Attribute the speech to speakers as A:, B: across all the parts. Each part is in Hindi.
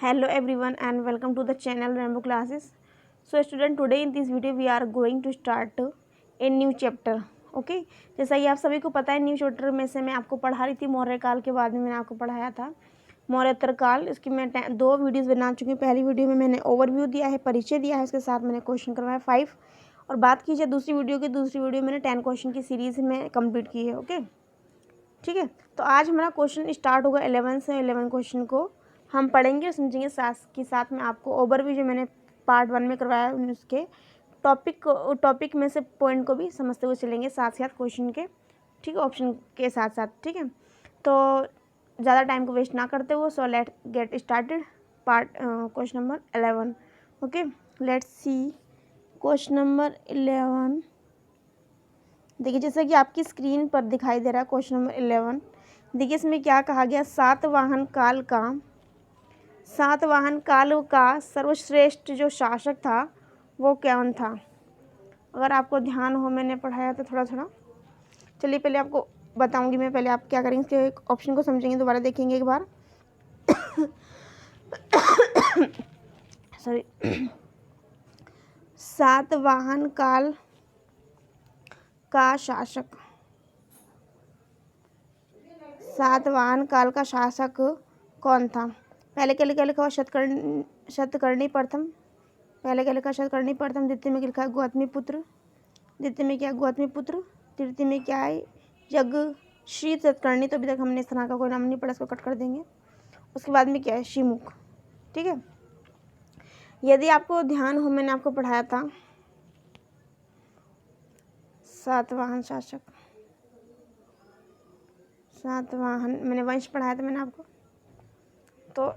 A: Hello everyone and welcome to the channel Rainbow Classes. So student, today in this video we are going to start a new chapter. Okay जैसा कि आप सभी को पता है, न्यू चैप्टर में से मैं आपको पढ़ा रही थी मौर्य काल के बाद में मैंने आपको पढ़ाया था मौर्योत्तर काल। इसकी मैं 2 वीडियोस बना चुकी हूँ। पहली वीडियो में मैंने ओवरव्यू दिया है, परिचय दिया है, उसके साथ मैंने क्वेश्चन करवाया 5। और बात की जाए दूसरी वीडियो मैंने 10 क्वेश्चन की सीरीज़ में कंप्लीट की है। ओके ठीक है, तो आज हमारा क्वेश्चन स्टार्ट होगा 11 से। 11 क्वेश्चन को हम पढ़ेंगे और समझेंगे, साथ के साथ में आपको ओवरव्यू जो मैंने पार्ट 1 में करवाया उसके टॉपिक में से पॉइंट को भी समझते हुए चलेंगे, साथ साथ क्वेश्चन के, ठीक है, ऑप्शन के साथ साथ। ठीक है, तो ज़्यादा टाइम को वेस्ट ना करते हुए, so let get started part question number 11। Okay, let's see question number 11। देखिए, जैसा कि आपकी स्क्रीन पर दिखाई दे रहा है क्वेश्चन नंबर 11। देखिए इसमें क्या कहा गया, सातवाहन काल का सर्वश्रेष्ठ जो शासक था वो कौन था। अगर आपको ध्यान हो, मैंने पढ़ाया तो थोड़ा थोड़ा। चलिए पहले आपको बताऊंगी मैं, पहले आप क्या करेंगे, इसके ऑप्शन को समझेंगे, दोबारा देखेंगे एक बार। सॉरी सातवाहन काल का शासक, सातवाहन काल का शासक कौन था। पहले के लिखा हुआ शतकर्णी प्रथम, पहले क्या लिखा शतकर्णी प्रथम, द्वितीय में लिखा गौतमीपुत्र, द्वितीय में क्या गौतमीपुत्र, तृतीय में क्या है यज्ञश्री शतकर्णी। तो अभी तक हमने इस तरह का कोई नाम नहीं पढ़ा, इसको कट कर देंगे। उसके बाद में क्या है शिमुख। ठीक है, यदि आपको ध्यान हो, मैंने आपको पढ़ाया था सातवाहन शासक, सातवाहन मैंने वंश पढ़ाया था मैंने आपको। तो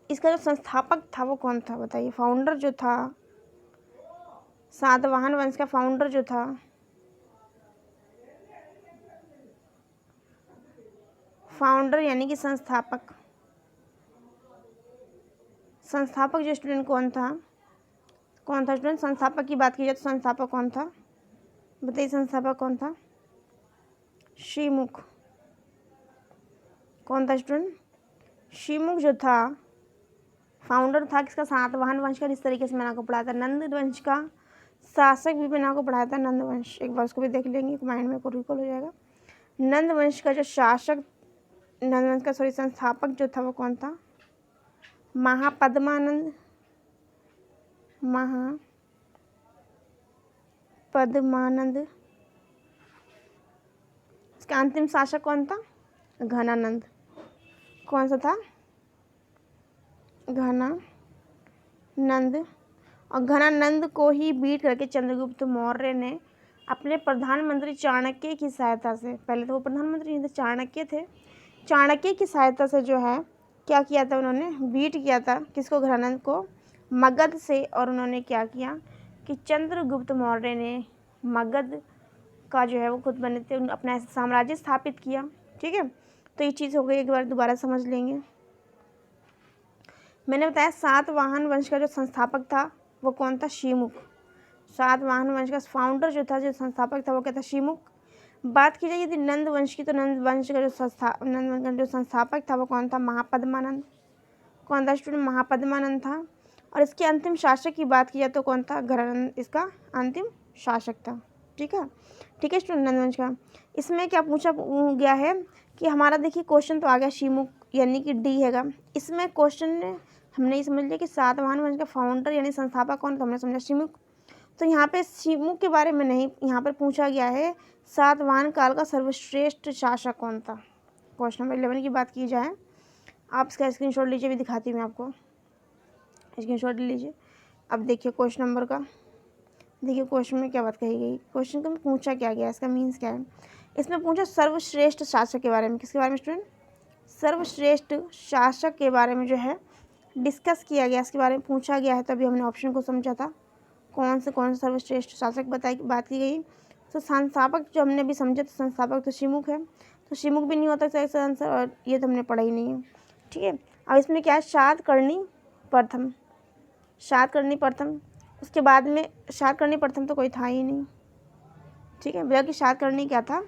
A: इसका जो संस्थापक था वो कौन था बताइए। फाउंडर जो था, सातवाहन वंश का फाउंडर जो था, फाउंडर यानी कि संस्थापक, संस्थापक जो स्टूडेंट कौन था स्टूडेंट। संस्थापक की बात की जाए तो संस्थापक कौन था बताइए, संस्थापक कौन था। शिमुख। कौन था स्टूडेंट, शिमुख जो था फाउंडर था किसका, सातवाहन वंश का। जिस तरीके से मैंने आपको पढ़ाया था नंद वंश का शासक भी मैंने आपको पढ़ाया था, नंद वंश। एक बार उसको भी देख लेंगे, माइंड में को रिकॉल हो जाएगा। नंद वंश का जो शासक, नंद वंश का संस्थापक जो था वो कौन था, महापद्मानंद। इसका अंतिम शासक कौन था, घनानंद। कौन सा था, घनानंद। और घनानंद को ही बीट करके चंद्रगुप्त मौर्य ने अपने प्रधानमंत्री चाणक्य की सहायता से, पहले तो वो प्रधानमंत्री नहीं थे, चाणक्य थे, चाणक्य की सहायता से जो है क्या किया था, उन्होंने बीट किया था किसको, घनानंद को, मगध से। और उन्होंने क्या किया कि चंद्रगुप्त मौर्य ने मगध का जो है वो खुद बने थे, अपना साम्राज्य स्थापित किया। ठीक है, तो ये चीज़ हो गई, एक बार दोबारा समझ लेंगे। मैंने बताया सातवाहन वंश का जो संस्थापक था वो कौन था, शिमुख। सातवाहन वंश का फाउंडर जो था, जो संस्थापक था वो क्या था, शिमुख। बात की जाए यदि नंद वंश की, तो नंद वंश का जो संस्थापक था वो कौन था, महापद्मानंद। कौन था स्टूडेंट, महापद्मानंद था। और इसके अंतिम शासक की बात की जाए तो कौन था, घनानंद इसका अंतिम शासक था। ठीक है स्टूडेंट, नंद वंश का। इसमें क्या पूछा गया है कि हमारा, देखिए क्वेश्चन तो आ गया शिमुख यानी कि डी हैगा। इसमें क्वेश्चन हमने ये समझ लिया कि सातवाहन वंश का फाउंडर यानी संस्थापक कौन, तो हमने समझा शिमुख। तो यहाँ पे शिमुख के बारे में नहीं, यहाँ पर पूछा गया है सातवाहन काल का सर्वश्रेष्ठ शासक कौन था। क्वेश्चन नंबर 11 की बात की जाए, आप इसका स्क्रीनशॉट लीजिए, भी दिखाती हूँ मैं आपको, स्क्रीनशॉट लीजिए। अब देखिए क्वेश्चन नंबर का, देखिए क्वेश्चन में क्या बात कही गई, क्वेश्चन को पूछा क्या गया, इसका मीन्स क्या है। इसमें पूछा सर्वश्रेष्ठ शासक के बारे में। किसके बारे में स्टूडेंट, सर्वश्रेष्ठ शासक के बारे में जो है डिस्कस किया गया, इसके बारे में पूछा गया है। तभी हमने ऑप्शन को समझा था, कौन से सर्वश्रेष्ठ शासक बात की गई। तो संस्थापक जो हमने अभी समझा, तो संस्थापक तो शिमुख है, तो शिमुख भी नहीं होता सही आंसर, और ये तो हमने पढ़ा ही नहीं है। ठीक है, अब इसमें क्या है, शातकर्णी प्रथम, उसके बाद में शातकर्णी प्रथम तो कोई था ही नहीं। ठीक है, बल्कि शातकर्णी क्या था,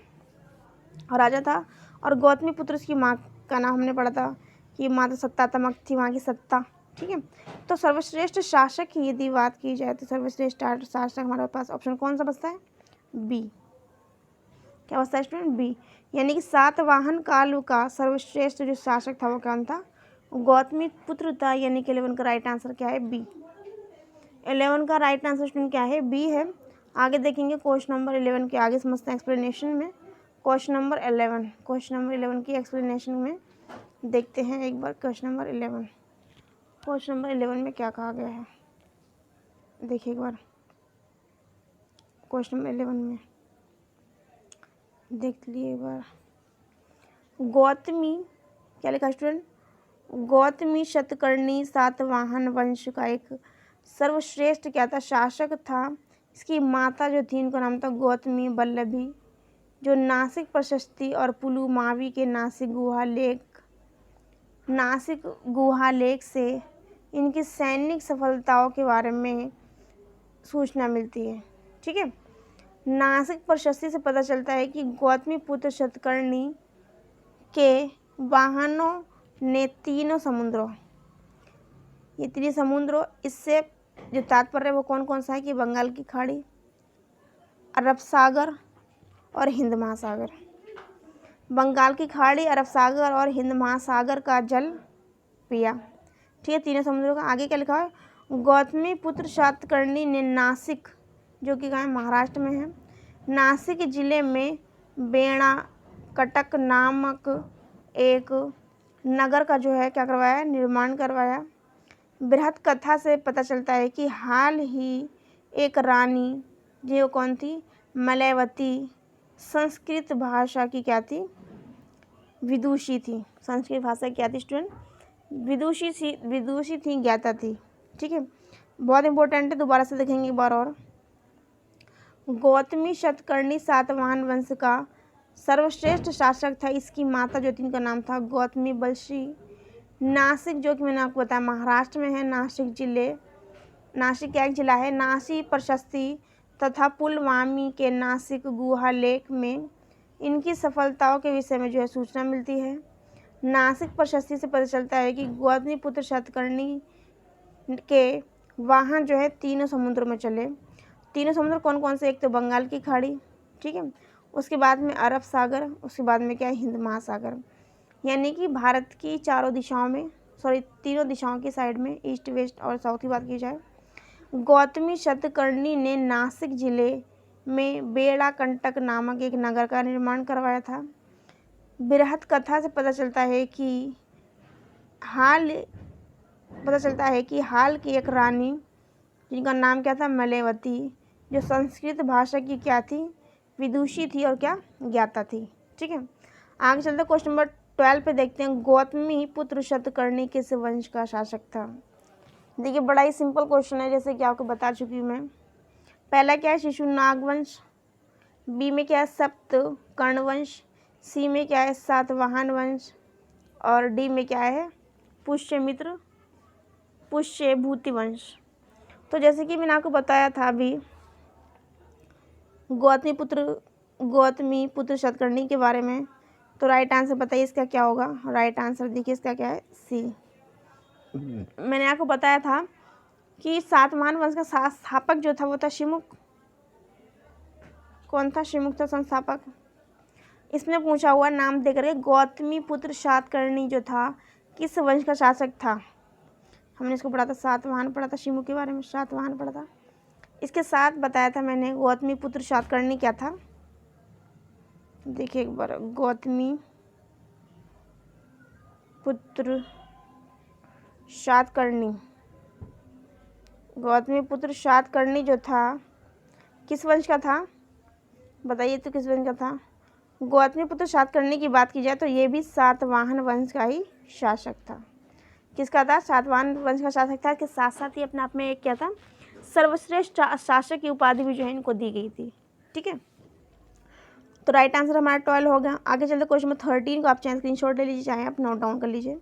A: और राजा था। और गौतमीपुत्र उसकी माँ का नाम हमने पढ़ा था कि माँ तो सत्तात्मक थी, वहाँ की सत्ता। ठीक है। तो सर्वश्रेष्ठ शासक की यदि बात की जाए तो सर्वश्रेष्ठ शासक हमारे पास ऑप्शन कौन सा बचता है? बी। क्या बचता है स्टूडेंट? बी। यानी कि सातवाहन काल का सर्वश्रेष्ठ जो शासक था वो कौन था? गौतमी पुत्र था। यानी कि 11 का राइट आंसर क्या है? बी। 11 का राइट आंसर स्टूडेंट क्या है? बी है। आगे देखेंगे क्वेश्चन नंबर 11 के आगे समझते हैं एक्सप्लेनेशन में। क्वेश्चन नंबर 11 की एक्सप्लेनेशन में देखते हैं एक बार। क्वेश्चन नंबर 11 में क्या कहा गया है देखिए एक बार। क्वेश्चन नंबर 11 में देख लिए एक बार। गौतमी क्या लिखा स्टूडेंट? गौतमी शतकर्णी सातवाहन वंश का एक सर्वश्रेष्ठ क्या था? शासक था। इसकी माता जो थी उनका नाम था गौतमी वल्लभी, जो नासिक प्रशस्ति और पुलुमावी के नासिक गुहा लेख से इनकी सैनिक सफलताओं के बारे में सूचना मिलती है। ठीक है। नासिक प्रशस्ति से पता चलता है कि गौतमी पुत्र शतकर्णी के वाहनों ने तीनों समुद्रों, ये तीन समुद्रों, इससे जो तात्पर्य वो कौन कौन सा है कि बंगाल की खाड़ी, अरब सागर और हिंद महासागर। बंगाल की खाड़ी, अरब सागर और हिंद महासागर का जल पिया। ठीक है, तीनों समुद्रों का। आगे क्या लिखा है? गौतमी पुत्र सातकर्णी ने नासिक, जो कि कहाँ महाराष्ट्र में है, नासिक जिले में बेड़ा कटक नामक एक नगर का जो है क्या करवाया? निर्माण करवाया। बृहद कथा से पता चलता है कि हाल ही एक रानी, जो कौन थी? मलयवती, संस्कृत भाषा की क्या थी? विदुषी थी। संस्कृत भाषा क्या थी स्टूडेंट? विदुषी थी, ज्ञाता थी। ठीक है, बहुत इंपॉर्टेंट है, दोबारा से देखेंगे एक बार और। गौतमी शतकर्णी सातवाहन वंश का सर्वश्रेष्ठ शासक था। इसकी माता जो थी उनका नाम था गौतमी बलशी। नासिक, जो कि मैंने आपको बताया महाराष्ट्र में है, नासिक क्या एक जिला है। नासिक प्रशस्ति तथा पुलवामी के नासिक गुहा लेख में इनकी सफलताओं के विषय में जो है सूचना मिलती है। नासिक प्रशस्ति से पता चलता है कि गौतमी पुत्र शतकर्णी के वाहन जो है तीनों समुद्रों में चले। तीनों समुद्र कौन कौन से? एक तो बंगाल की खाड़ी, ठीक है, उसके बाद में अरब सागर, उसके बाद में क्या है? हिंद महासागर। यानी कि भारत की चारों दिशाओं में, तीनों दिशाओं की साइड में, ईस्ट वेस्ट और साउथ की बात की जाए, गौतमी शतकर्णी ने नासिक जिले में बेड़ा कंटक नामक एक नगर का निर्माण करवाया था। बृहद कथा से पता चलता है कि हाल की एक रानी, जिनका नाम क्या था? मलयवती, जो संस्कृत भाषा की क्या थी? विदुषी थी और क्या? ज्ञाता थी। ठीक है, आगे चलते क्वेश्चन नंबर 12 पे देखते हैं। गौतमी पुत्र शतकर्णी किस वंश का शासक था? देखिए, बड़ा ही सिंपल क्वेश्चन है, जैसे कि आपको बता चुकी हूँ मैं। पहला क्या है? शिशुनाग वंश। बी में क्या है? सप्तकर्ण वंश। सी में क्या है? सातवाहन वंश। और डी में क्या है? पुष्यभूति वंश। तो जैसे कि मैंने आपको बताया था अभी गौतमी पुत्र शतकर्णी के बारे में, तो राइट आंसर बताइए इसका क्या होगा? राइट आंसर देखिए इसका क्या है? सी। मैंने आपको बताया था कि सातवाहन वंश का संस्थापक जो था वो था शिमुक। कौन था? शिमुक था संस्थापक। इसमें पूछा हुआ नाम देकर के गौतमी पुत्र सातकर्णी जो था किस वंश का शासक था? हमने इसको पढ़ा था, सातवाहन पढ़ा था, शिमुक के बारे में सातवाहन पढ़ा था। इसके साथ बताया था मैंने गौतमी पुत्र सातकर्णी क्या था। देखिए एक बार, गौतमी पुत्र सातकर्णी जो था किस वंश का था? बताइए तो किस वंश का था? गौतमी पुत्र सातकर्णी की बात की जाए तो ये भी सातवाहन वंश का ही शासक था। किसका था? सातवाहन वंश का शासक था। इसके साथ साथ ही अपने आप में एक क्या था? सर्वश्रेष्ठ शासक की उपाधि भी जो है इनको दी गई थी। ठीक है, तो राइट आंसर हमारा 12 हो गया। आगे चलते क्वेश्चन नंबर 13 को आप चाहे स्क्रीनशॉट ले लीजिए, चाहे आप नोट डाउन कर लीजिए,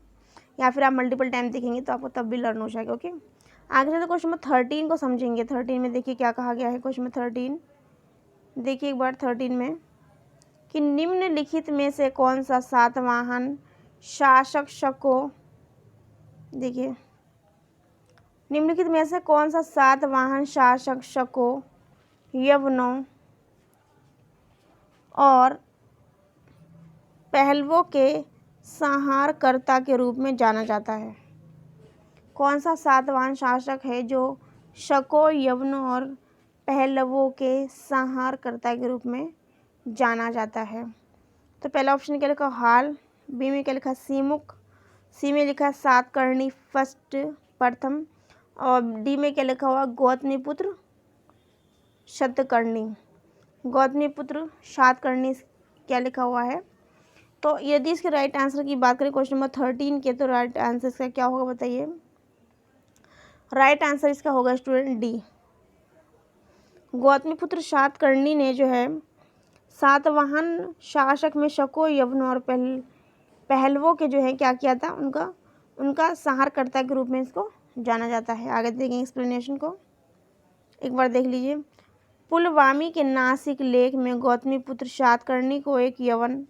A: या फिर आप मल्टीपल टाइम देखेंगे तो आपको तब भी लर्न हो जाएगा। ओके, आगे चलते क्वेश्चन नंबर 13 को समझेंगे। 13 में देखिए क्या कहा गया है। क्वेश्चन नंबर 13 देखिए एक बार 13 में कि निम्नलिखित में से कौन सा सातवाहन शासक को, देखिए निम्नलिखित में से कौन सा सातवाहन शासक शको, यवनों और पहलवों के संहारकर्ता के रूप में जाना जाता है? कौन सा सातवाहन शासक है जो शकों, यवनों और पहलवों के संहारकर्ता के रूप में जाना जाता है? तो पहला ऑप्शन क्या लिखा, हाल। बी में क्या लिखा, सीमुख। सी में लिखा सातकर्णी फर्स्ट, प्रथम। और डी में क्या लिखा हुआ, गौतमीपुत्र शतकर्णी। गौतमीपुत्र सातकर्णी क्या लिखा हुआ है। तो यदि इसके राइट आंसर की बात करें क्वेश्चन नंबर 13 के, तो राइट आंसर इसका क्या होगा बताइए। राइट आंसर इसका होगा स्टूडेंट डी। गौतमीपुत्र सातकर्णी ने जो है सातवाहन शासक में शकों, यवनों और पहलवों के जो है क्या किया था, उनका संहारकर्ता के रूप में इसको जाना जाता है। आगे देखेंगे एक्सप्लेनेशन को, एक बार देख लीजिए। पुलवामी के नासिक लेख में गौतमीपुत्र सातकर्णी को एक यवन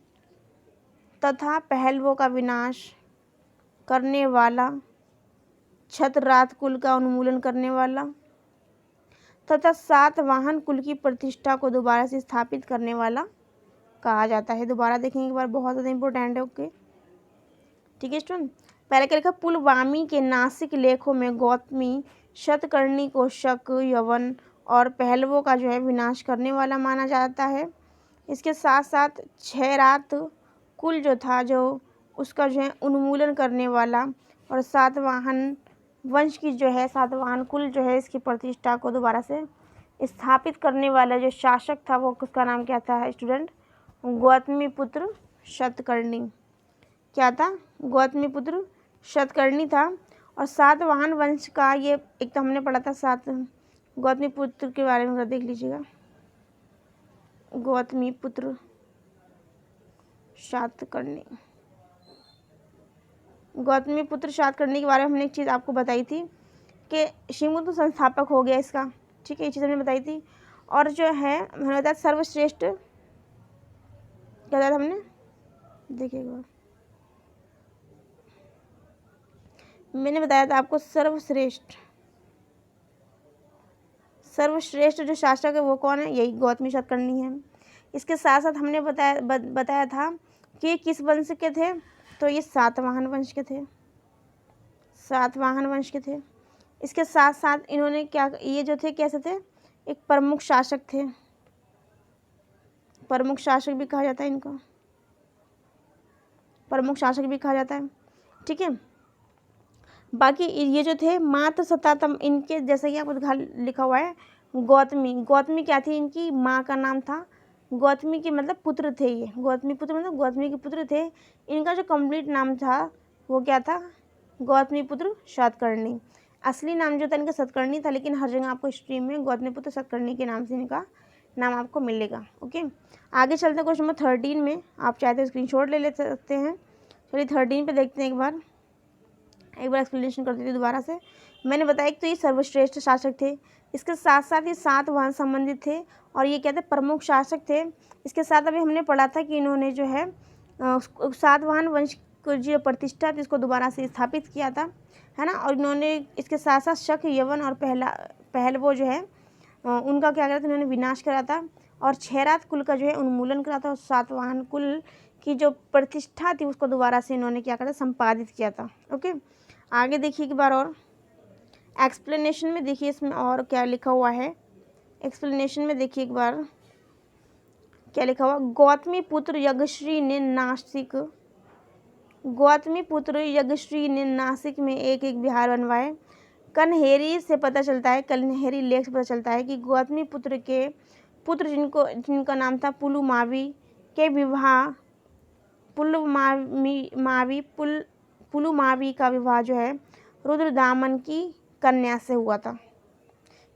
A: तथा पहलवों का विनाश करने वाला, छत्रराज कुल का उन्मूलन करने वाला तथा सातवाहन कुल की प्रतिष्ठा को दोबारा से स्थापित करने वाला कहा जाता है। दोबारा देखेंगे एक बार, बहुत ज़्यादा इंपॉर्टेंट है। ओके, ठीक है स्टूडेंट। पहले क्या लिखा, पुलवामी के नासिक लेखों में गौतमी शतकर्णी को शक, यवन और पहलवों का जो है विनाश करने वाला माना जाता है। इसके साथ साथ छेरात कुल जो था, जो उसका जो है उन्मूलन करने वाला और सातवाहन वंश की जो है, सातवाहन कुल जो है इसकी प्रतिष्ठा को दोबारा से स्थापित करने वाला जो शासक था, वो उसका नाम क्या था स्टूडेंट, गौतमीपुत्र शतकर्णी। क्या था, गौतमीपुत्र शतकर्णी था। और सातवाहन वंश का ये एक तो हमने पढ़ा था, गौतमीपुत्र के बारे में देख लीजिएगा। गौतमीपुत्र सातकर्णी, गौतमीपुत्र सातकर्णी के बारे में हमने एक चीज़ आपको बताई थी कि शिमु तो संस्थापक हो गया इसका, ठीक है, ये चीज़ हमने बताई थी। और जो है हमने बताया सर्वश्रेष्ठ, क्या बताया था हमने, देखिए एक बार, मैंने बताया था आपको सर्वश्रेष्ठ जो शासक है वो कौन है, यही गौतमी शतकर्णी है। इसके साथ साथ हमने बताया था कि किस वंश के थे, तो ये सातवाहन वंश के थे, सातवाहन वंश के थे। इसके साथ साथ इन्होंने क्या, ये जो थे कैसे थे, एक प्रमुख शासक थे, प्रमुख शासक भी कहा जाता है इनको, प्रमुख शासक भी कहा जाता है, ठीक है। बाकी ये जो थे मात्र सतातम, इनके जैसे कि आपको लिखा हुआ है गौतमी क्या थी, इनकी माँ का नाम था गौतमी के मतलब पुत्र थे, ये गौतमी पुत्र मतलब गौतमी के पुत्र थे। इनका जो कंप्लीट नाम था वो क्या था, गौतमीपुत्र सातकर्णी। असली नाम जो था इनका सतकर्णी था, लेकिन हर जगह आपको स्ट्रीम में गौतमीपुत्र सातकर्णी के नाम से इनका नाम आपको मिलेगा। ओके, आगे चलते हैं क्वेश्चन नंबर 13 में। आप चाहते हैं स्क्रीनशॉट ले सकते हैं। चलिए 13 पे देखते हैं, एक बार एक्सप्लेनेशन कर देती हूँ दोबारा से। मैंने बताया कि तो ये सर्वश्रेष्ठ शासक थे, इसके साथ साथ ये सातवाहन संबंधित थे और ये क्या थे, प्रमुख शासक थे। इसके साथ अभी हमने पढ़ा था कि इन्होंने जो है सातवाहन वंश को जो प्रतिष्ठा थी इसको दोबारा से स्थापित किया था, है ना। और इन्होंने इसके साथ साथ शक, यवन और पहलवों जो है उनका क्या करा था, इन्होंने विनाश करा था और छेरात कुल का जो है उन्मूलन करा था और सातवाहन कुल की जो प्रतिष्ठा थी उसको दोबारा से इन्होंने क्या करा, संपादित किया था। ओके, आगे देखिए एक बार और एक्सप्लेनेशन में देखिए इसमें और क्या लिखा हुआ है। एक्सप्लेनेशन में देखिए एक बार क्या लिखा हुआ, गौतमीपुत्र यज्ञश्री ने नासिक में एक विहार बनवाए। कन्हेरी से पता चलता है, कन्हेरी लेख से पता चलता है कि गौतमीपुत्र के पुत्र जिनका नाम था पुलुमावी के विवाह पुलुमावी का विवाह जो है रुद्रदामन की कन्या से हुआ था।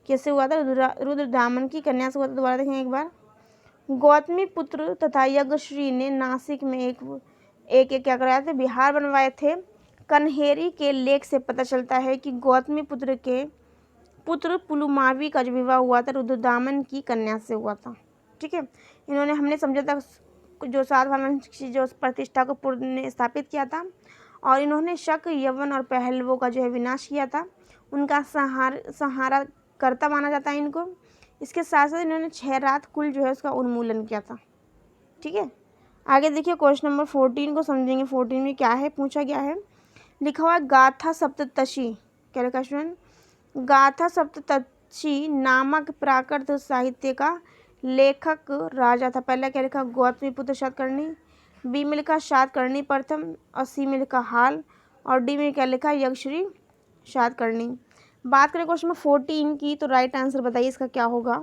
A: कैसे हुआ था, रुद्रदामन की कन्या से हुआ था। दोबारा देखेंगे एक बार, गौतमीपुत्र तथा यज्ञश्री ने नासिक में एक क्या कराया थे, विहार बनवाए थे। कन्हेरी के लेख से पता चलता है कि गौतमीपुत्र के पुत्र पुलुमावी का जो विवाह हुआ था रुद्रदामन की कन्या से हुआ था। ठीक है, इन्होंने हमने समझा था जो सातवाहन वंश की जो प्रतिष्ठा को पूर्ण ने स्थापित किया था और इन्होंने शक, यवन और पहलवों का जो है विनाश किया था। उनका सहारा करता माना जाता है इनको। इसके साथ साथ इन्होंने 6 रात कुल जो है उसका उन्मूलन किया था। ठीक है, आगे देखिए क्वेश्चन नंबर 14 को समझेंगे। 14 में क्या है, पूछा गया है, लिखा हुआ है गाथा सप्तशती। क्या लिखा स्टूडेंट, गाथा सप्तशती नामक प्राकृत साहित्य का लेखक राजा था। पहला क्या लिखा, गौतमीपुत्र सातकर्णी। बी में लिखा सातकर्णी प्रथम, और सी में लिखा हाल, और डी में क्या लिखा, यक्षश्री सातकर्णी। बात करें क्वेश्चन नंबर 14 की, तो राइट आंसर बताइए इसका क्या होगा।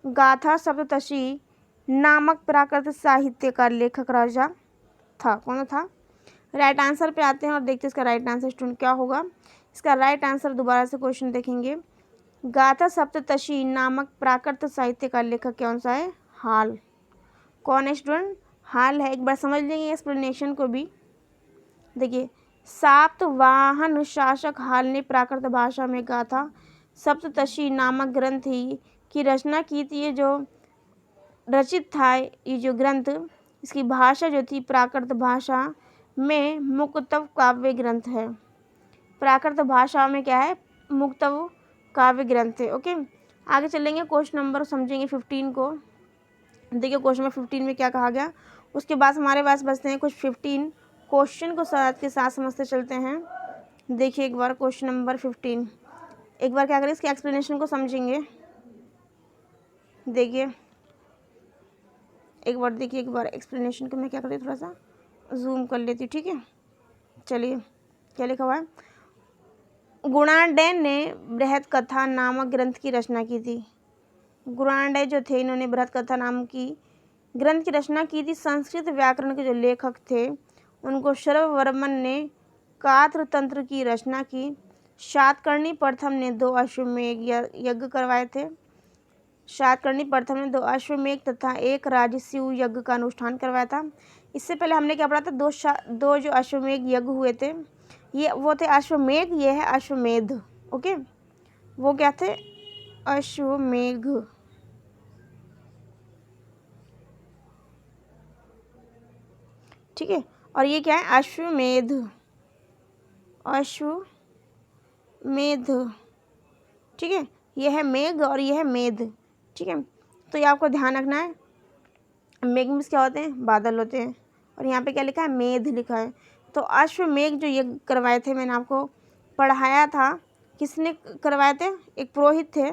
A: गाथा सप्तशती नामक प्राकृत साहित्य का लेखक राजा था। कौन था? राइट आंसर पे आते हैं और देखते हैं इसका राइट आंसर स्टूडेंट क्या होगा। इसका राइट आंसर दोबारा से क्वेश्चन देखेंगे। गाथा सप्तशती नामक प्राकृत साहित्य का लेखक कौन सा है? हाल। कौन है स्टूडेंट? हाल है। एक बार समझ लेंगे एक्सप्लेनेशन को भी। देखिए, सातवाहन शासक हाल ने प्राकृत भाषा में गाथा सप्तशती नामक ग्रंथ की रचना की थी। ये जो रचित था, ये जो ग्रंथ, इसकी भाषा जो थी प्राकृत भाषा में मुक्तव काव्य ग्रंथ है। प्राकृत भाषा में क्या है? मुक्तव काव्य ग्रंथ है। ओके, आगे चलेंगे, क्वेश्चन नंबर समझेंगे 15 को। देखिए क्वेश्चन नंबर 15 में क्या कहा गया, उसके बाद हमारे पास बचते हैं कुछ 15 क्वेश्चन को साथ के साथ समझते चलते हैं। देखिए एक बार क्वेश्चन नंबर 15, एक बार क्या करें, इसके एक्सप्लेनेशन को समझेंगे। देखिए एक बार, देखिए एक बार एक्सप्लेनेशन को मैं क्या करूँ, थोड़ा सा जूम कर लेती हूँ। ठीक है, चलिए क्या लिखा हुआ है, गुणाढ्य ने बृहत कथा नामक ग्रंथ की रचना की थी। गुणाढ्य जो थे, इन्होंने बृहत कथा नाम की ग्रंथ की रचना की थी। संस्कृत व्याकरण के जो लेखक थे, उनको शर्ववर्मन ने कात्र तंत्र की रचना की। सातकर्णी प्रथम ने 2 अश्वमेध यज्ञ करवाए थे। सातकर्णी प्रथम ने 2 अश्वमेध तथा 1 राजसूय यज्ञ का अनुष्ठान करवाया था। इससे पहले हमने क्या पढ़ा था, दो जो अश्वमेध यज्ञ हुए थे, ये वो थे अश्वमेध, ये है अश्वमेध। ओके, वो क्या थे, अश्वमेध। ठीक है, और ये क्या है, अश्वमेध, अश्वमेध। ठीक है, ये है मेघ और ये है मेध। ठीक है, तो ये आपको ध्यान रखना है। मेघ में क्या होते हैं, बादल होते हैं, और यहाँ पे क्या लिखा है, मेध लिखा है। तो अश्वमेध जो यज्ञ करवाए थे, मैंने आपको पढ़ाया था, किसने करवाए थे, एक पुरोहित थे।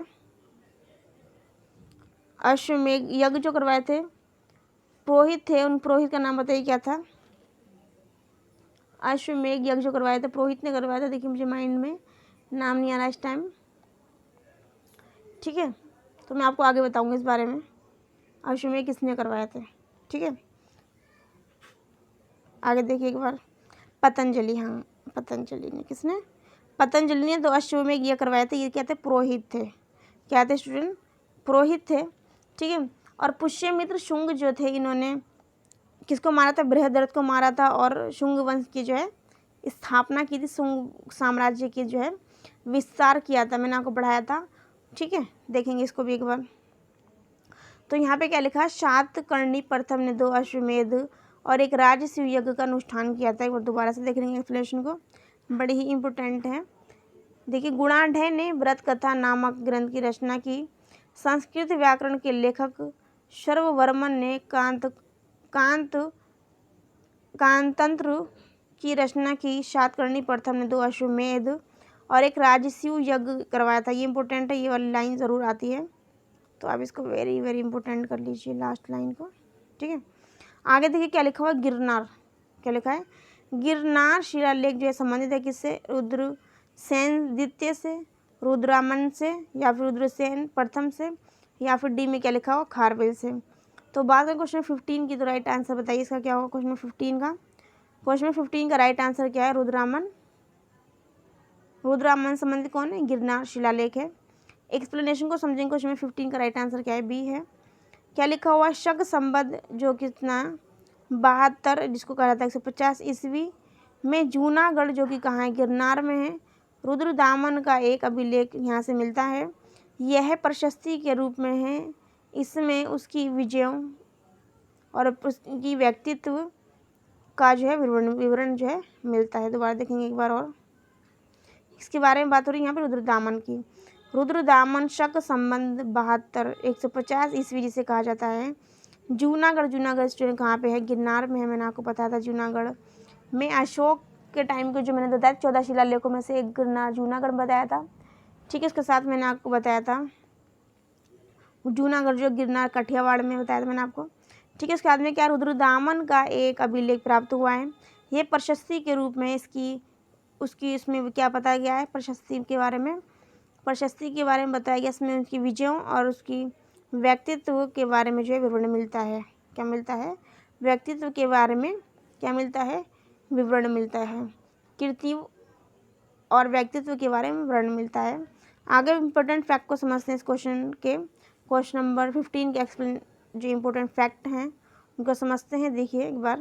A: अश्वमेध यज्ञ जो करवाए थे पुरोहित थे, उन पुरोहित का नाम बताइए क्या था। अश्वमेध यज्ञ जो करवाए थे पुरोहित ने करवाया था। देखिए मुझे माइंड में नाम नहीं आ रहा इस टाइम। ठीक है, तो मैं आपको आगे बताऊंगी इस बारे में, अश्वमेध किसने करवाए थे। ठीक है, आगे देखिए एक बार, पतंजलि, हाँ पतंजलि ने, किसने, पतंजलि ने 2 अश्वमेध यज्ञ करवाए थे। ये क्या थे, पुरोहित थे। क्या थे स्टूडेंट, पुरोहित थे। ठीक है, और पुष्यमित्र शुंग जो थे, इन्होंने किसको मारा था, बृहद्रथ को मारा था, और शुंग वंश की जो है स्थापना की थी, शुंग साम्राज्य की जो है विस्तार किया था, मैंने आपको पढ़ाया था। ठीक है, देखेंगे इसको भी एक बार। तो यहाँ पे क्या लिखा है, सातकर्णी प्रथम ने 2 अश्वमेध और 1 राजसूय यज्ञ का अनुष्ठान किया था। एक बार दोबारा से देख लेंगे एक्सप्लेनेशन को, बड़ी ही इम्पोर्टेंट है। देखिए, गुणाढ्य ने व्रत कथा नामक ग्रंथ की रचना की। संस्कृत व्याकरण के लेखक शर्ववर्मन ने कांतंत्र की रचना की। सातकर्णी प्रथम ने 2 अश्वमेध और 1 राजसूय यज्ञ करवाया था। ये इंपॉर्टेंट है, ये वाली लाइन ज़रूर आती है, तो आप इसको वेरी वेरी इंपॉर्टेंट कर लीजिए लास्ट लाइन को। ठीक है, आगे देखिए क्या लिखा हुआ है, गिरनार। क्या लिखा है, गिरनार शिलालेख जो है संबंधित है किससे, रुद्रसेन द्वितीय से, रुद्रामन से, या फिर रुद्रसेन प्रथम से, या फिर डी में क्या लिखा हुआ, खारवेल से। तो बात करें क्वेश्चन 15 की, तो राइट आंसर बताइए इसका क्या होगा क्वेश्चन 15 का। क्वेश्चन 15 का राइट आंसर क्या है, रुद्रामन। रुद्रामन संबंधित कौन है, गिरनार शिलालेख है। एक्सप्लेनेशन को समझेंगे, क्वेश्चन 15 का राइट आंसर क्या है, बी है। क्या लिखा हुआ, शक संबंध जो कितना 72, जिसको कहा जाता है 150 ईस्वी में जूनागढ़, जो कि कहाँ है, गिरनार में है। रुद्रदामन का एक अभिलेख यहाँ से मिलता है, यह प्रशस्ति के रूप में है। इसमें उसकी विजयों और उसकी व्यक्तित्व का जो है विवरण जो है मिलता है। दोबारा देखेंगे एक बार और। इसके बारे में बात हो रही है यहाँ पर रुद्रदामन की। रुद्रदामन शक संबंध 72 150 ईस्वी जिसे कहा जाता है। जूनागढ़ स्टूडेंट कहाँ पे है? गिरनार में है। मैंने आपको बताया था जूनागढ़ में अशोक के टाइम को जो मैंने बताया 14 शिलालेखों में से एक गिरनार जूनागढ़ बताया था। ठीक है, इसके साथ मैंने आपको बताया था जूनागढ़ जो गिरनार कठियावाड़ में बताया था मैंने आपको। ठीक है, इसके बाद में क्या रुद्रदामन का एक अभिलेख प्राप्त हुआ है। ये प्रशस्ति के रूप में इसमें क्या बताया गया है? प्रशस्ति के बारे में बताया गया। इसमें उनकी विजयों और उसकी व्यक्तित्व के बारे में जो है विवरण मिलता है। क्या मिलता है? व्यक्तित्व के बारे में क्या मिलता है? विवरण मिलता है। कीर्ति और व्यक्तित्व के बारे में विवरण मिलता है। आगे इम्पोर्टेंट फैक्ट को समझते हैं इस क्वेश्चन नंबर 15 के एक्सप्लेन जो इम्पोर्टेंट फैक्ट हैं उनको समझते हैं। देखिए एक बार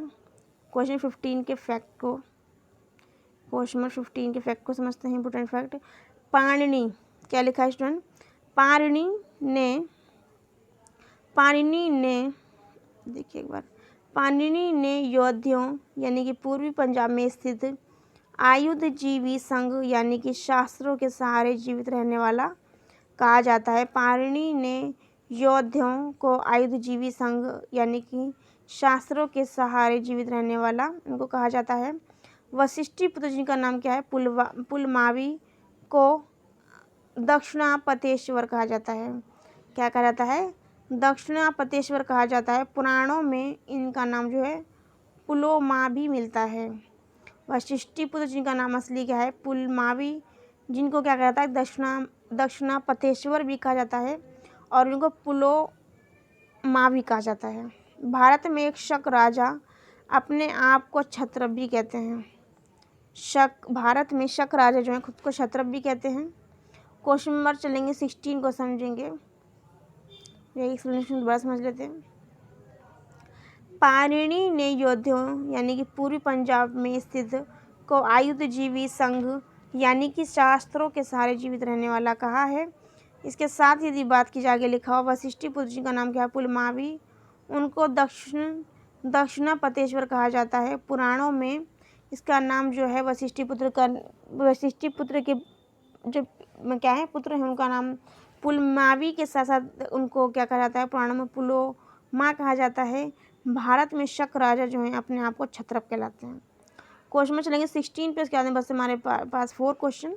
A: क्वेश्चन नंबर 15 के फैक्ट को समझते हैं। इम्पोर्टेंट फैक्ट, पाणिनि क्या लिखा है स्टूडेंट? देखिए एक बार, पाणिनि ने योद्धियों यानी कि पूर्वी पंजाब में स्थित आयुधजीवी संघ यानी कि शास्त्रों के सहारे जीवित रहने वाला कहा जाता है। पाणिनि ने योद्धियों को आयुधजीवी संघ यानी कि शास्त्रों के सहारे जीवित रहने वाला उनको कहा जाता है। वशिष्ठी पुत्र जिनका नाम क्या है? पुलमावी को दक्षिणापतेश्वर कहा जाता है। क्या कहा जाता है? दक्षिणापतेश्वर कहा जाता है। पुराणों में इनका नाम जो है पुलोमा भी मिलता है। वशिष्ठी पुत्र जिनका नाम असली क्या है? पुलमावी, जिनको क्या कहा जाता है? दक्षिणापतेश्वर भी कहा जाता है और इनको पुलोमा भी कहा जाता है। भारत में एक शक राजा अपने आप को क्षत्रप भी कहते हैं। भारत में शक राजा जो है खुद को क्षत्रप भी कहते हैं। क्वेश्चन नंबर चलेंगे 16 को समझेंगे। यही एक्सप्लेनेशन दोबारा समझ लेते हैं। पाणिनि ने योद्धियों यानी कि पूर्वी पंजाब में स्थित को आयुधजीवी संघ यानी कि शास्त्रों के सहारे जीवित रहने वाला कहा है। इसके साथ यदि बात की जाए लिखा हुआ वशिष्ठी पुत्र जी का नाम क्या है? पुलमावी, उनको दक्षिणापतेश्वर कहा जाता है। पुराणों में इसका नाम जो है वशिष्ठी पुत्र के जो क्या है पुत्र है उनका नाम पुलमावी के साथ साथ उनको क्या कहा जाता है? पुराणों में पुलोमा कहा जाता है। भारत में शक राजा जो हैं अपने आप को क्षत्रप कहलाते हैं। क्वेश्चन में चलेंगे 16 पे। इसके बाद में बस हमारे पास 4 क्वेश्चन।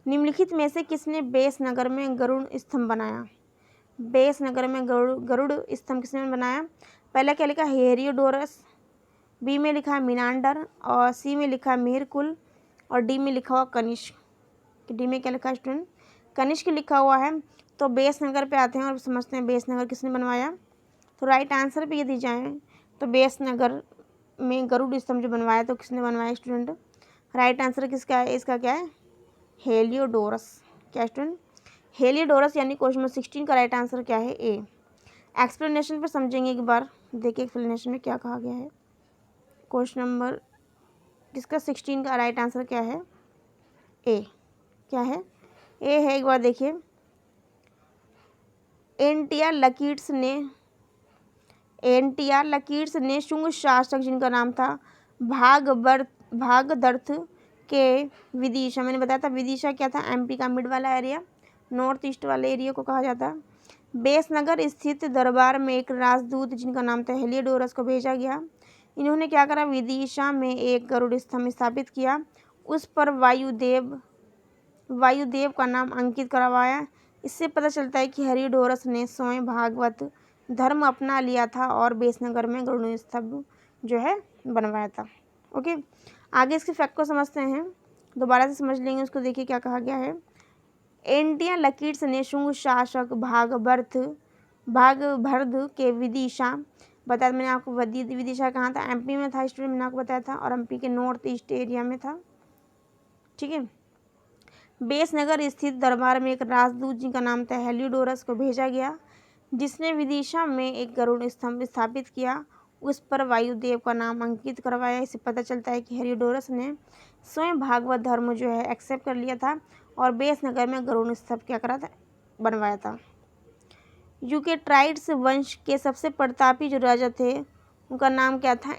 A: निम्नलिखित में से किसने बेस नगर में गरुड़ स्तंभ बनाया? बेस नगर में गरुड़ स्तंभ किसने बनाया? पहला क्या लिखा? हेरियोडोरस, बी में लिखा है मिनांडर और सी में लिखा है मेहरकुल और डी में लिखा हुआ कनिष्क। डी में क्या लिखा है स्टूडेंट? कनिष्क लिखा हुआ है। तो बेस नगर पे आते हैं और समझते हैं बेस नगर किसने बनवाया। तो राइट आंसर पे यदि जाएं तो बेस नगर में गरुड़ स्तंभ जो बनवाया तो किसने बनवाया स्टूडेंट? राइट आंसर किसका है? इसका क्या है? हेलियोडोरस। क्या स्टूडेंट? हेलियोडोरस यानी क्वेश्चन नंबर 16 का राइट आंसर क्या है? ए। एक्सप्लेनेशन पर समझेंगे एक बार। देखिए एक्सप्लेनेशन में क्या कहा गया है। क्वेश्चन नंबर किसका 16 का राइट आंसर क्या है? ए। क्या है? ए है। एक बार देखिए, एनटीआर लकीट्स ने शुंग शासक जिनका नाम था भागदर्थ के विदिशा, मैंने बताया था विदिशा क्या था? एमपी का मिड वाला एरिया, नॉर्थ ईस्ट वाले एरिया को कहा जाता है। बेसनगर स्थित दरबार में एक राजदूत जिनका नाम था हेलियोडोरस को भेजा गया। इन्होंने क्या करा? विदिशा में एक गरुड़ स्तंभ स्थापित किया, उस पर वायुदेव का नाम अंकित करवाया। इससे पता चलता है कि हेलियोडोरस ने स्वयं भागवत धर्म अपना लिया था और बेसनगर में गरुड़ स्तंभ जो है बनवाया था। ओके, आगे इसके फैक्ट को समझते हैं, दोबारा से समझ लेंगे उसको। देखिए क्या कहा गया है। एनटीआर लकीट्स ने शुंग शासक भागभरद के विदिशा बताया। मैंने आपको विदिशा कहाँ था? एमपी में था स्टूडेंट, मैंने आपको बताया था, और एमपी के नॉर्थ ईस्ट एरिया में था। ठीक है। बेसनगर स्थित दरबार में एक राजदूत जिनका नाम था हेलियोडोरस को भेजा गया, जिसने विदिशा में एक गरुड़ स्तंभ स्थापित किया, उस पर वायुदेव का नाम अंकित करवाया। इससे पता चलता है कि हेलियोडोरस ने स्वयं भागवत धर्म जो है एक्सेप्ट कर लिया था और बेसनगर में गरुड़ स्तंभ क्या करा था? बनवाया था। यूकेट्राइड्स वंश के सबसे प्रतापी जो राजा थे उनका नाम क्या था?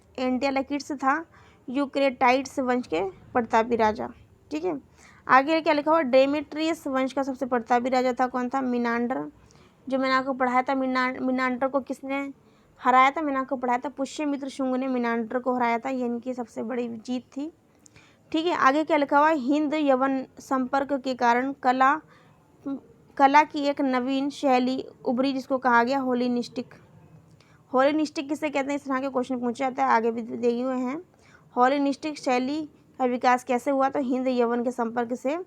A: एंटियालकिड्स था यूक्रेटाइड्स वंश के प्रतापी राजा। ठीक है, आगे क्या लिखा हुआ, डेमेट्रियस वंश का सबसे प्रतापी राजा था कौन था, मिनांडर। जो मैंने आपको पढ़ाया था, मिनांडर को किसने हराया था, मैंने आपको पढ़ाया था पुष्यमित्र शुंग ने मिनांडर को हराया था, ये इनकी सबसे बड़ी जीत थी। ठीक है, आगे क्या लिखा हुआ, हिंद यवन संपर्क के कारण कला की एक नवीन शैली उभरी जिसको कहा गया होलिनिस्टिक। होलिनिस्टिक किसे कहते हैं, इस तरह के क्वेश्चन पूछे जाता है, आगे भी दिए हुए हैं। होलिनिस्टिक शैली का विकास कैसे हुआ, तो हिंद यवन के संपर्क से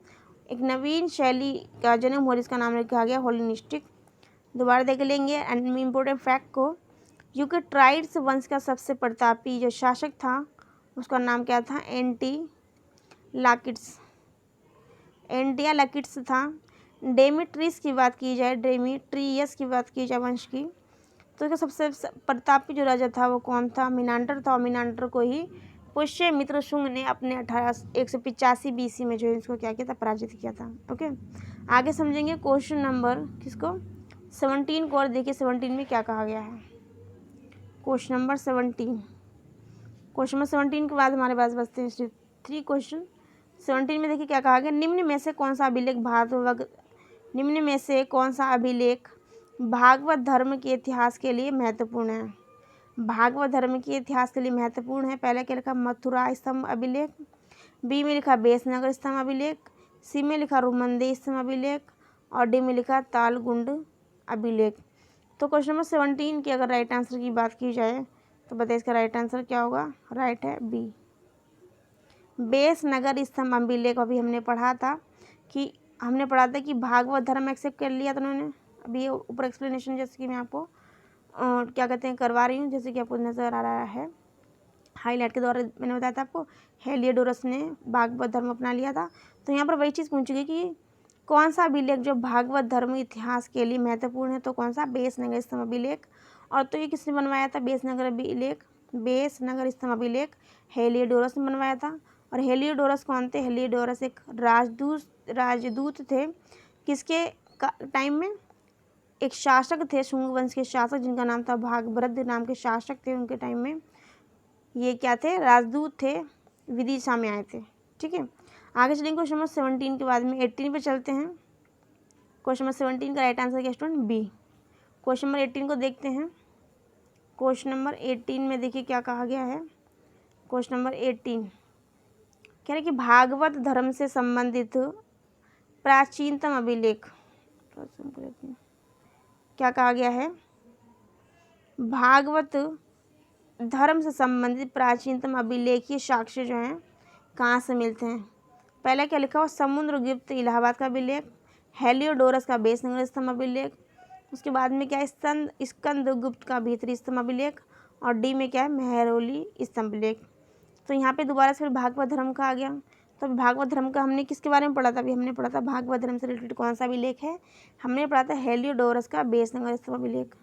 A: एक नवीन शैली का जन्म हुआ जिसका नाम कहा गया होलिनिस्टिक। दोबारा देख लेंगे एंड इम्पोर्टेंट फैक्ट को, यूक्रेटाइड्स वंश का सबसे प्रतापी जो शासक था उसका नाम क्या था, एंटियालकिड्स था। डेमेट्रियस की बात की जाए, डेमेट्रियस की बात की जाए वंश की, तो इसका सबसे प्रतापी जो राजा था वो कौन था, मिनांडर था। और मिनांडर को ही पुष्यमित्र शुंग ने अपने 185 BC में जो है इसको क्या किया था, पराजित किया था। ओके, आगे समझेंगे क्वेश्चन नंबर किसको, 17 को। और देखिए 17 में क्या कहा गया है, क्वेश्चन नंबर 17। क्वेश्चन नंबर 17 के बाद हमारे पास बचते हैं सिर्फ 3 क्वेश्चन। 17 में देखिए क्या कहा गया, निम्न में से कौन सा अभिलेख भागवत धर्म के इतिहास के लिए महत्वपूर्ण है। भागवत धर्म के इतिहास के लिए महत्वपूर्ण है। पहले क्या लिखा, मथुरा स्तंभ अभिलेख, बी में लिखा बेसनगर स्तंभ अभिलेख, सी में लिखा रुमंदी स्तंभ अभिलेख, और डी में लिखा तालगुंड अभिलेख। तो क्वेश्चन नंबर 17 की अगर राइट आंसर की बात की जाए तो बताइए इसका राइट आंसर क्या होगा, राइट है बी, बेसनगर स्तंभ अभिलेख। अभी हमने पढ़ा था कि भागवत धर्म एक्सेप्ट कर लिया था उन्होंने। अभी ऊपर एक्सप्लेनेशन जैसे कि मैं आपको क्या कहते हैं करवा रही हूँ, जैसे कि आपको नज़र आ रहा है हाईलाइट के द्वारा मैंने बताया था आपको, हेलियोडोरस ने भागवत धर्म अपना लिया था। तो यहाँ पर वही चीज़ पूछेगी कि कौन सा अभिलेख जो भागवत धर्म इतिहास के लिए महत्वपूर्ण है, तो कौन सा, बेसनगर स्तंभ अभिलेख। और तो ये किसने बनवाया था, बेसनगर स्तंभ अभिलेख हेलियोडोरस ने बनवाया था। और हेलियोडोरस कौन थे, हेलियोडोरस एक राजदूत थे किसके टाइम में, एक शासक थे, शुंग वंश के शासक जिनका नाम था भागभद्र नाम के शासक थे। उनके टाइम में ये क्या थे, राजदूत थे, विदिशा में आए थे। ठीक है, आगे चलेंगे क्वेश्चन नंबर 17 के बाद में 18 पे चलते हैं। क्वेश्चन नंबर 17 का राइट आंसर क्या स्टूडेंट, बी। क्वेश्चन नंबर 18 को देखते हैं। क्वेश्चन नंबर 18 में देखिए क्या कहा गया है। क्वेश्चन नंबर 18 कह रहे कि भागवत धर्म से संबंधित प्राचीनतम अभिलेख, क्या कहा गया है, भागवत धर्म से संबंधित प्राचीनतम अभिलेखीय साक्ष्य जो हैं कहाँ से मिलते हैं। पहले क्या लिखा हुआ, समुद्रगुप्त इलाहाबाद का अभिलेख, हेलियोडोरस का बेसनगर स्तंभ अभिलेख, उसके बाद में क्या है, स्कंदगुप्त का भीतरी स्तंभ अभिलेख, और डी में क्या है, मेहरौली स्तंभ अभिलेख। तो यहाँ पे दोबारा से फिर भागवत धर्म का आ गया। तो भागवत धर्म का हमने किसके बारे में पढ़ा था, अभी हमने पढ़ा था भागवत धर्म से रिलेटेड कौन सा अभिलेख है, हमने पढ़ा था हेलियोडोरस का बेसनगर स्तंभ अभिलेख।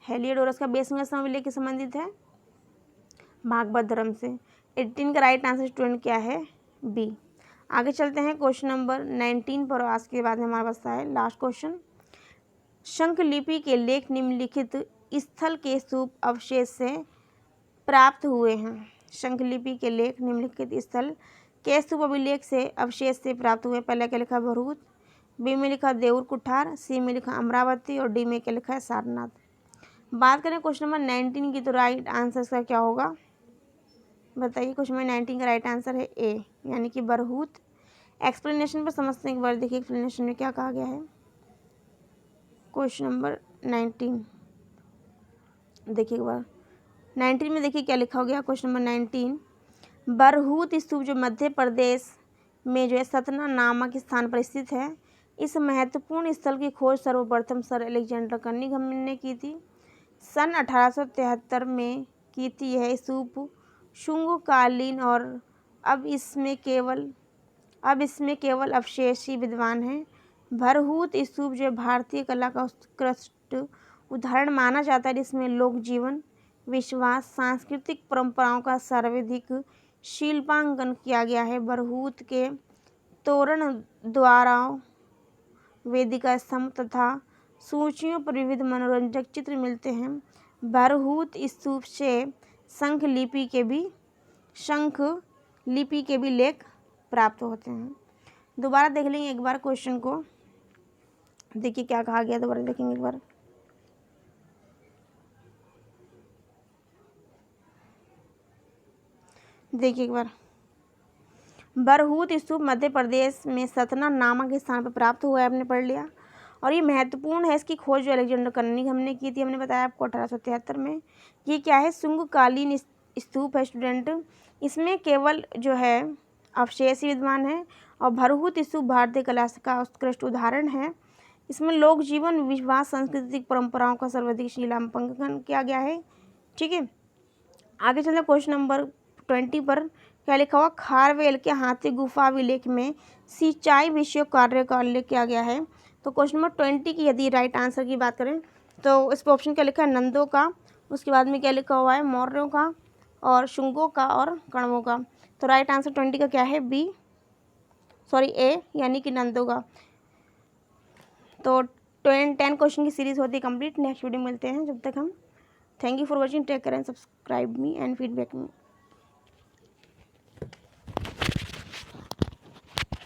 A: हेलियोडोरस का बेसनगर स्तंभ अभिलेख से संबंधित है भागवत धर्म से। 18 का राइट आंसर स्टूडेंट क्या है, बी। आगे चलते हैं क्वेश्चन नंबर 19 पर। आज के बाद में हमारा बचता है लास्ट क्वेश्चन, शंख लिपि के लेख निम्नलिखित स्थल के स्तूप अवशेष से प्राप्त हुए हैं। शंख लिपि के लेख निम्नलिखित स्थल के स्तूप अभिलेख से अवशेष से प्राप्त हुए। पहले क्या लिखा, भरूच, बी में लिखा देउर कुठार, सी में लिखा अमरावती, और डी में क्या लिखा है, सारनाथ। बात करें क्वेश्चन नंबर 19 की, तो राइट आंसर का क्या होगा बताइए। क्वेश्चन नंबर 19 का राइट आंसर है ए, यानी कि बरहूत। एक्सप्लेनेशन पर समझते हैं एक बार, देखिए एक्सप्लेनेशन में क्या कहा गया है। क्वेश्चन नंबर 19 देखिए एक बार, 19 में देखिए क्या लिखा हो गया। क्वेश्चन नंबर 19, बरहूत स्तूप जो मध्य प्रदेश में जो है सतना नामक स्थान पर स्थित है, इस महत्वपूर्ण स्थल की खोज सर्वप्रथम सर अलेक्जेंडर कनिंघम ने की थी। सन 1873 में की थी यह स्तूप शुंगकालीन, और अब इसमें केवल अवशेष ही विद्वान हैं। बरहूत स्तूप जो भारतीय कला का उत्कृष्ट उदाहरण माना जाता है, जिसमें लोक जीवन, विश्वास, सांस्कृतिक परंपराओं का सर्वाधिक शिल्पांकन किया गया है। बरहूत के तोरण द्वाराओं, वेदिका स्तंभ तथा सूचियों पर विविध मनोरंजक चित्र मिलते हैं। भरहूत स्तूप से शंख लिपि के भी लेख प्राप्त होते हैं। दोबारा देख लेंगे एक बार क्वेश्चन को, देखिए क्या कहा गया, दोबारा देखेंगे एक बार। देखिए एक बार, भरहूत स्तूप मध्य प्रदेश में सतना नामक स्थान पर प्राप्त हुआ है, आपने पढ़ लिया। और ये महत्वपूर्ण है, इसकी खोज जो अलेक्जेंडर कर्निक हमने की थी, हमने बताया आपको 1873 में। ये क्या है, शुंगकालीन स्तूप है स्टूडेंट। इसमें केवल जो है अवशेष विद्यमान है। और भरहूत स्तूप भारतीय कला का उत्कृष्ट उदाहरण है। इसमें लोक जीवन, विवाह, सांस्कृतिक परंपराओं का सर्वाधिक शिलान्यासन किया गया है। ठीक है, आगे चलते क्वेश्चन नंबर 20 पर। क्या लिखा हुआ, खारवेल के हाथी गुफा अभिलेख में सिंचाई विषय कार्य का उल्लेख किया गया है। तो क्वेश्चन नंबर 20 की यदि राइट आंसर की बात करें तो इस पर ऑप्शन क्या लिखा है, नंदों का। उसके बाद में क्या लिखा हुआ है, मौर्यों का और शुंगों का और कण्वों का। तो राइट आंसर 20 का क्या है, ए यानी कि नंदों का। तो 10 क्वेश्चन की सीरीज होती है कंप्लीट। नेक्स्ट वीडियो मिलते हैं, जब तक हम thank you for watching, take care and subscribe me and feedback me.